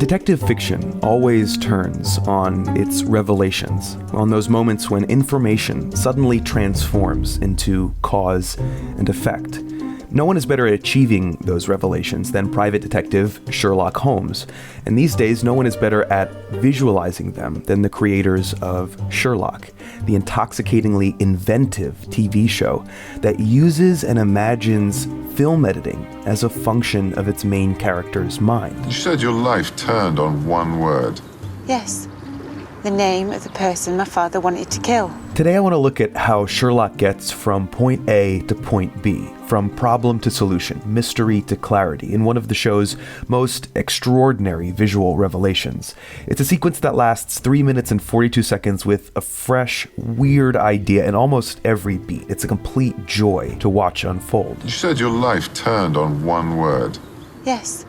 Detective fiction always turns on its revelations, on those moments when information suddenly transforms into cause and effect. No one is better at achieving those revelations than private detective Sherlock Holmes, and these days no one is better at visualizing them than the creators of Sherlock, the intoxicatingly inventive TV show that uses and imagines film editing as a function of its main character's mind. You said your life turned on one word. Yes. The name of the person my father wanted to kill. Today I want to look at how Sherlock gets from point A to point B, from problem to solution, mystery to clarity, in one of the show's most extraordinary visual revelations. It's a sequence that lasts 3 minutes and 42 seconds with a fresh, weird idea in almost every beat. It's a complete joy to watch unfold. You said your life turned on one word. Yes.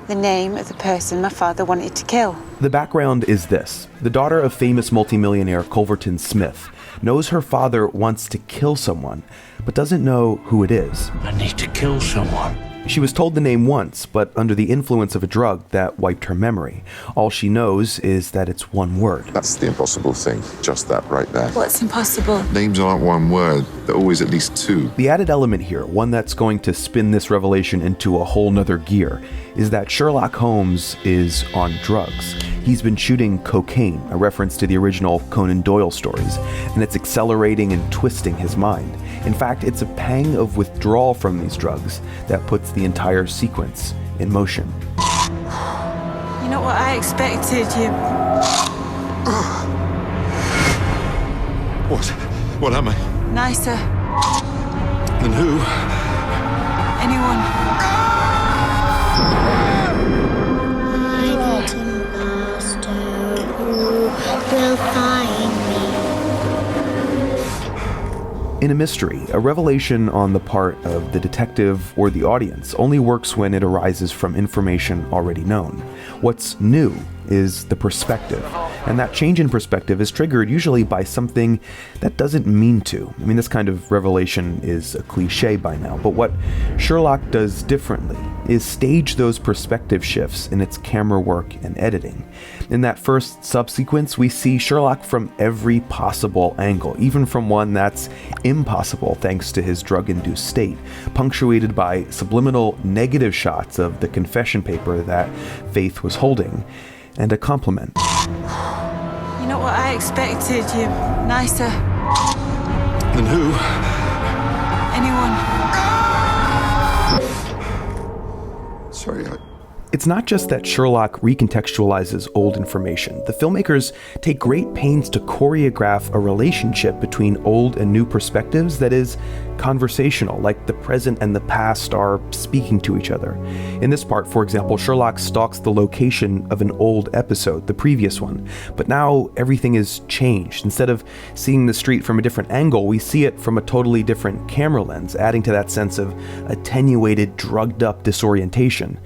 The name of the person my father wanted to kill. The background is this. The daughter of famous multimillionaire Culverton Smith knows her father wants to kill someone, but doesn't know who it is. I need to kill someone. She was told the name once, but under the influence of a drug that wiped her memory. All she knows is that it's one word. That's the impossible thing, just that right there. What's impossible? Names aren't one word, they're always at least two. The added element here, one that's going to spin this revelation into a whole nother gear, is that Sherlock Holmes is on drugs. He's been shooting cocaine, a reference to the original Conan Doyle stories, and it's accelerating and twisting his mind. In fact, it's a pang of withdrawal from these drugs that puts the entire sequence in motion. You know what I expected, you... What am I? Nicer. Than who? Anyone. Will find me. In a mystery, a revelation on the part of the detective or the audience only works when it arises from information already known. What's new is the perspective, and that change in perspective is triggered usually by something that doesn't mean to. I mean, this kind of revelation is a cliche by now, but what Sherlock does differently is stage those perspective shifts in its camera work and editing. In that first subsequence, we see Sherlock from every possible angle, even from one that's impossible thanks to his drug-induced state, punctuated by subliminal negative shots of the confession paper that Faith was holding, and a compliment. You know what I expected, you... Nicer. Than who? Anyone. Sorry, It's not just that Sherlock recontextualizes old information. The filmmakers take great pains to choreograph a relationship between old and new perspectives that is conversational, like the present and the past are speaking to each other. In this part, for example, Sherlock stalks the location of an old episode, the previous one, but now everything is changed. Instead of seeing the street from a different angle, we see it from a totally different camera lens, adding to that sense of attenuated, drugged-up disorientation.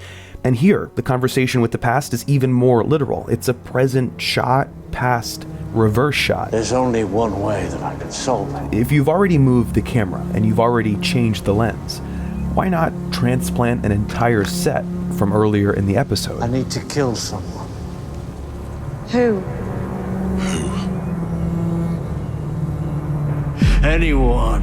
And here, the conversation with the past is even more literal. It's a present shot, past, reverse shot. There's only one way that I can solve it. If you've already moved the camera and you've already changed the lens, why not transplant an entire set from earlier in the episode? I need to kill someone. Who? Anyone.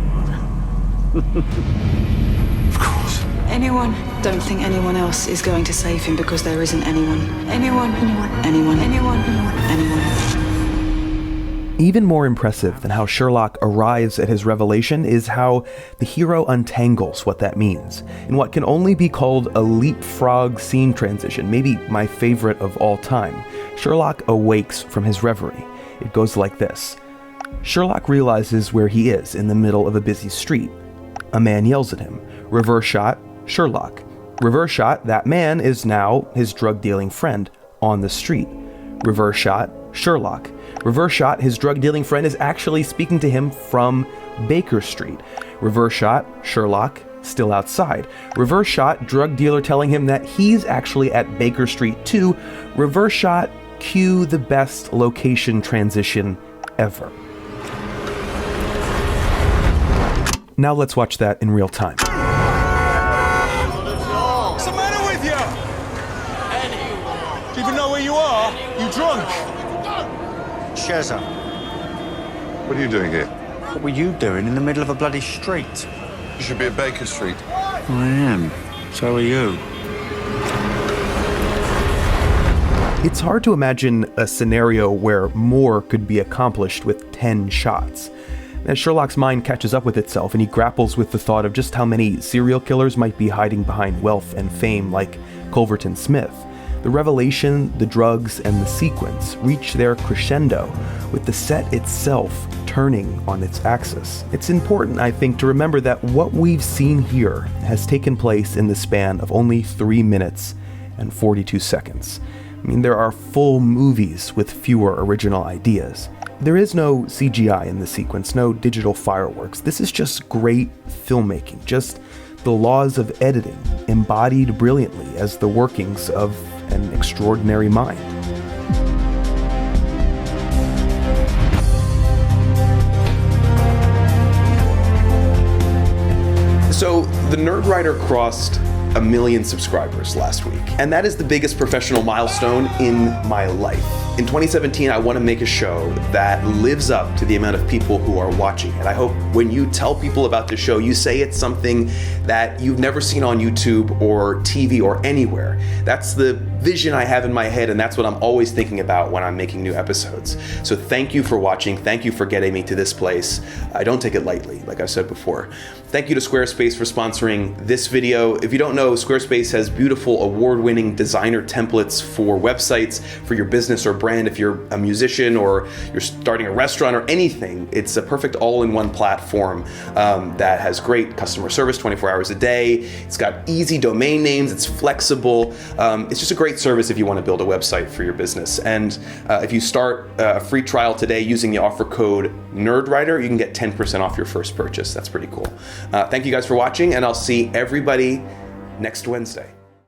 of course. Anyone. Don't think anyone else is going to save him because there isn't anyone. Anyone. Anyone. Anyone. Anyone. Anyone. Even more impressive than how Sherlock arrives at his revelation is how the hero untangles what that means, in what can only be called a leapfrog scene transition, maybe my favorite of all time. Sherlock awakes from his reverie. It goes like this. Sherlock realizes where he is in the middle of a busy street. A man yells at him. Reverse shot, Sherlock. Reverse shot, that man is now his drug-dealing friend on the street. Reverse shot, Sherlock. Reverse shot, his drug-dealing friend is actually speaking to him from Baker Street. Reverse shot, Sherlock, still outside. Reverse shot, drug dealer telling him that he's actually at Baker Street too. Reverse shot, cue the best location transition ever. Now let's watch that in real time. What's the matter with you? Do you even Shezza, What are you doing here? what were you doing in the middle of a bloody street? You should be at Baker Street. I am. So are you. It's hard to imagine a scenario where more could be accomplished with 10 shots. As Sherlock's mind catches up with itself and he grapples with the thought of just how many serial killers might be hiding behind wealth and fame like Culverton Smith, the revelation, the drugs, and the sequence reach their crescendo with the set itself turning on its axis. It's important, I think, to remember that what we've seen here has taken place in the span of only 3 minutes and 42 seconds. I mean, there are full movies with fewer original ideas. There is no CGI in this sequence, no digital fireworks. This is just great filmmaking, just the laws of editing embodied brilliantly as the workings of an extraordinary mind. So, the Nerd Writer crossed 1 million subscribers last week, and that is the biggest professional milestone in my life. In 2017, I want to make a show that lives up to the amount of people who are watching it. I hope when you tell people about the show, you say it's something that you've never seen on YouTube or TV or anywhere. That's the vision I have in my head, and that's what I'm always thinking about when I'm making new episodes. So thank you for watching. Thank you for getting me to this place. I don't take it lightly, like I've said before. Thank you to Squarespace for sponsoring this video. If you don't know, Squarespace has beautiful award-winning designer templates for websites, for your business or brand. If you're a musician or you're starting a restaurant or anything, it's a perfect all-in-one platform that has great customer service 24 hours a day. It's got easy domain names. It's flexible. It's just a great service if you want to build a website for your business. And if you start a free trial today using the offer code NERDWRITER, you can get 10% off your first purchase. That's pretty cool. Thank you guys for watching, and I'll see everybody next Wednesday.